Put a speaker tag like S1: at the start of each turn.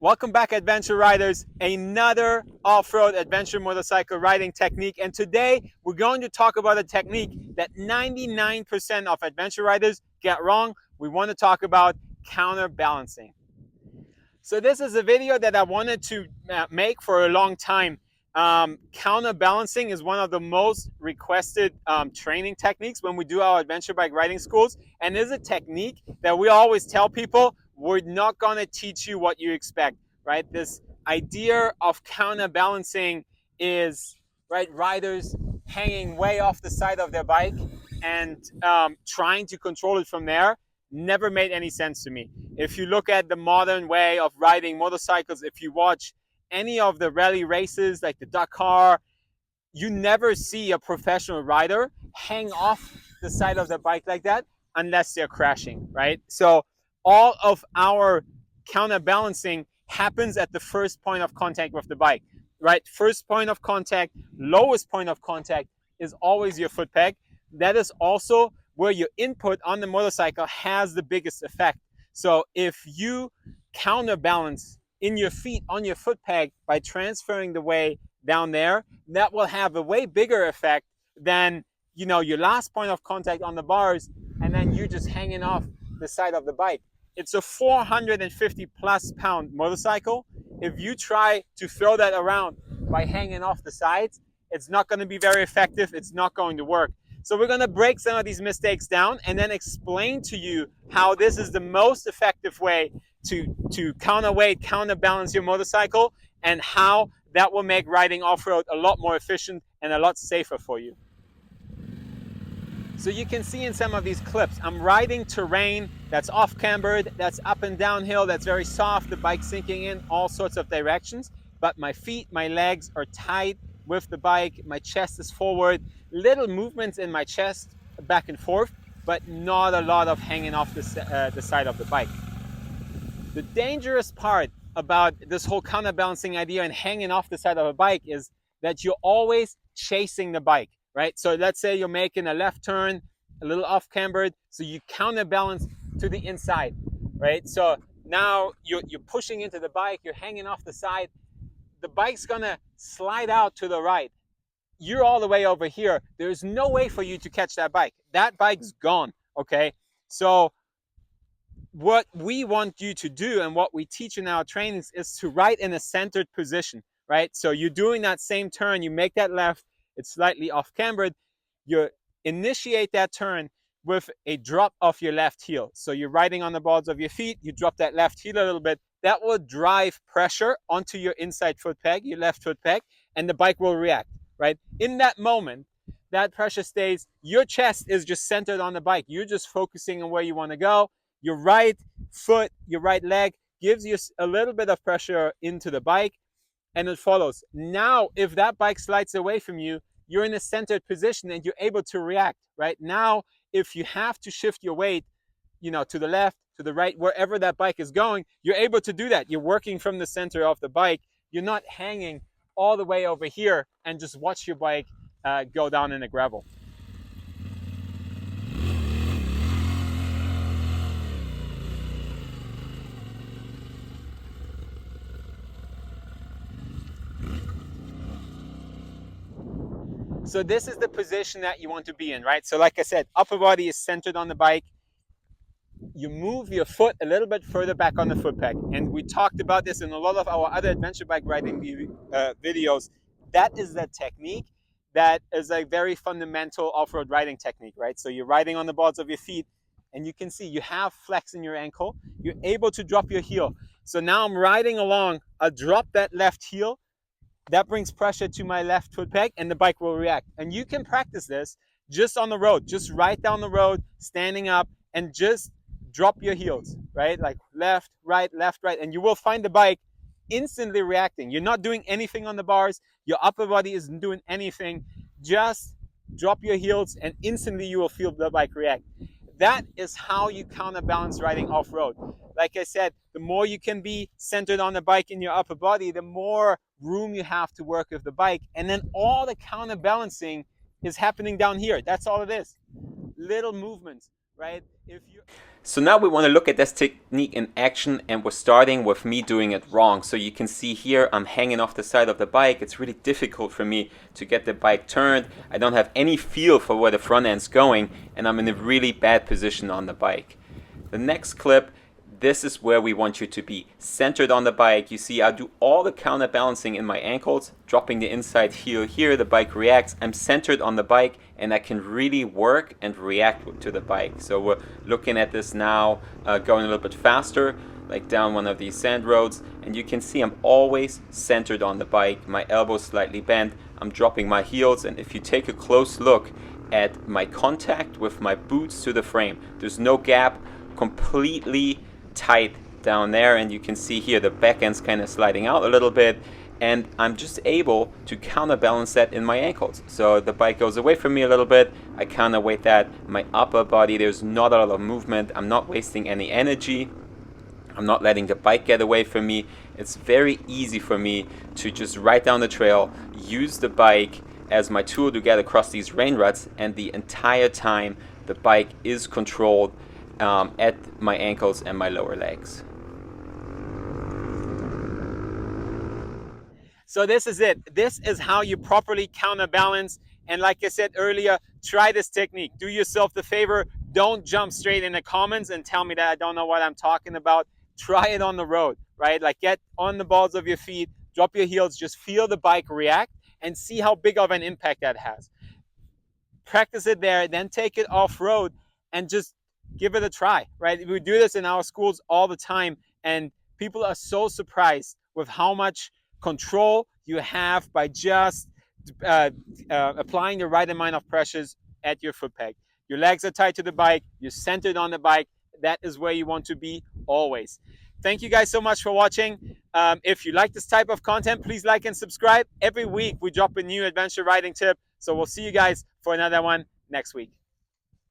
S1: Welcome back, adventure riders. Another off-road adventure motorcycle riding technique. And today we're going to talk about a technique that 99% of adventure riders get wrong. We want to talk about counterbalancing. So this is a video that I wanted to make for a long time. Counterbalancing is one of the most requested training techniques when we do our adventure bike riding schools, and is a technique that we always tell people we're not going to teach you what you expect, right? This idea of counterbalancing is, right, riders hanging way off the side of their bike and trying to control it from there never made any sense to me. If you look at the modern way of riding motorcycles, if you watch any of the rally races like the Dakar, you never see a professional rider hang off the side of the bike like that unless they're crashing, right? So all of our counterbalancing happens at the first point of contact with the bike, right? First point of contact, lowest point of contact is always your foot peg. That is also where your input on the motorcycle has the biggest effect. So if you counterbalance in your feet on your foot peg by transferring the weight down there, that will have a way bigger effect than, you know, your last point of contact on the bars and then you just hanging off the side of the bike. It's a 450 plus pound motorcycle. If you try to throw that around by hanging off the sides, it's not going to be very effective. It's not going to work. So we're going to break some of these mistakes down and then explain to you how this is the most effective way to counterweight, counterbalance your motorcycle, and how that will make riding off-road a lot more efficient and a lot safer for you. So you can see in some of these clips, I'm riding terrain that's off-cambered, that's up and downhill, that's very soft, the bike sinking in all sorts of directions, but my feet, my legs are tight with the bike, my chest is forward, little movements in my chest back and forth, but not a lot of hanging off the side of the bike. The dangerous part about this whole counterbalancing idea and hanging off the side of a bike is that you're always chasing the bike, right? So let's say you're making a left turn, a little off-cambered, so you counterbalance to the inside, right? So now you're pushing into the bike, you're hanging off the side, the bike's gonna slide out to the right. You're all the way over here. There's no way for you to catch that bike. That bike's gone, okay? So what we want you to do and what we teach in our trainings is to ride in a centered position, right? So you're doing that same turn, you make that left, it's slightly off-cambered, you initiate that turn with a drop of your left heel. So you're riding on the balls of your feet, you drop that left heel a little bit, that will drive pressure onto your inside foot peg, your left foot peg, and the bike will react, right? In that moment, that pressure stays, your chest is just centered on the bike. You're just focusing on where you want to go. Your right foot, your right leg gives you a little bit of pressure into the bike and it follows. Now, if that bike slides away from you, you're in a centered position and you're able to react, right? Now, if you have to shift your weight, you know, to the left, to the right, wherever that bike is going, you're able to do that. You're working from the center of the bike. You're not hanging all the way over here and just watch your bike go down in the gravel. So this is the position that you want to be in, right? So like I said, upper body is centered on the bike. You move your foot a little bit further back on the foot peg. And we talked about this in a lot of our other adventure bike riding videos. That is the technique that is a very fundamental off-road riding technique, right? So you're riding on the balls of your feet and you can see you have flex in your ankle. You're able to drop your heel. So now I'm riding along, I'll drop that left heel. That brings pressure to my left foot peg and the bike will react. And you can practice this just on the road, just right down the road, standing up and just drop your heels, right? Like left, right, and you will find the bike instantly reacting. You're not doing anything on the bars. Your upper body isn't doing anything. Just drop your heels and instantly you will feel the bike react. That is how you counterbalance riding off-road. Like I said, the more you can be centered on the bike in your upper body, the more room you have to work with the bike. And then all the counterbalancing is happening down here. That's all it is. Little movements, right? So now we want to look at this technique in action, and we're starting with me doing it wrong. So you can see here I'm hanging off the side of the bike. It's really difficult for me to get the bike turned. I don't have any feel for where the front end's going, and I'm in a really bad position on the bike. The next clip, this is where we want you to be centered on the bike. You see I do all the counterbalancing in my ankles, dropping the inside heel here, the bike reacts. I'm centered on the bike and I can really work and react to the bike. So we're looking at this now, going a little bit faster, like down one of these sand roads, and you can see I'm always centered on the bike. My elbows slightly bent, I'm dropping my heels, and if you take a close look at my contact with my boots to the frame, there's no gap, completely tight down there, and you can see here the back end's kind of sliding out a little bit, and I'm just able to counterbalance that in my ankles. So the bike goes away from me a little bit, I counterweight that, my upper body, there's not a lot of movement, I'm not wasting any energy, I'm not letting the bike get away from me. It's very easy for me to just ride down the trail, use the bike as my tool to get across these rain ruts, and the entire time the bike is controlled at my ankles and my lower legs. So this is it. This is how you properly counterbalance. And like I said earlier, try this technique. Do yourself the favor. Don't jump straight in the comments and tell me that I don't know what I'm talking about. Try it on the road, right? Like get on the balls of your feet, drop your heels, just feel the bike react and see how big of an impact that has. Practice it there, then take it off-road and just give it a try, right? We do this in our schools all the time, and people are so surprised with how much control you have by just applying the right amount of pressures at your foot peg. Your legs are tied to the bike, you're centered on the bike. That is where you want to be always. Thank you guys so much for watching. If you like this type of content, please like and subscribe. Every week we drop a new adventure riding tip. So we'll see you guys for another one next week.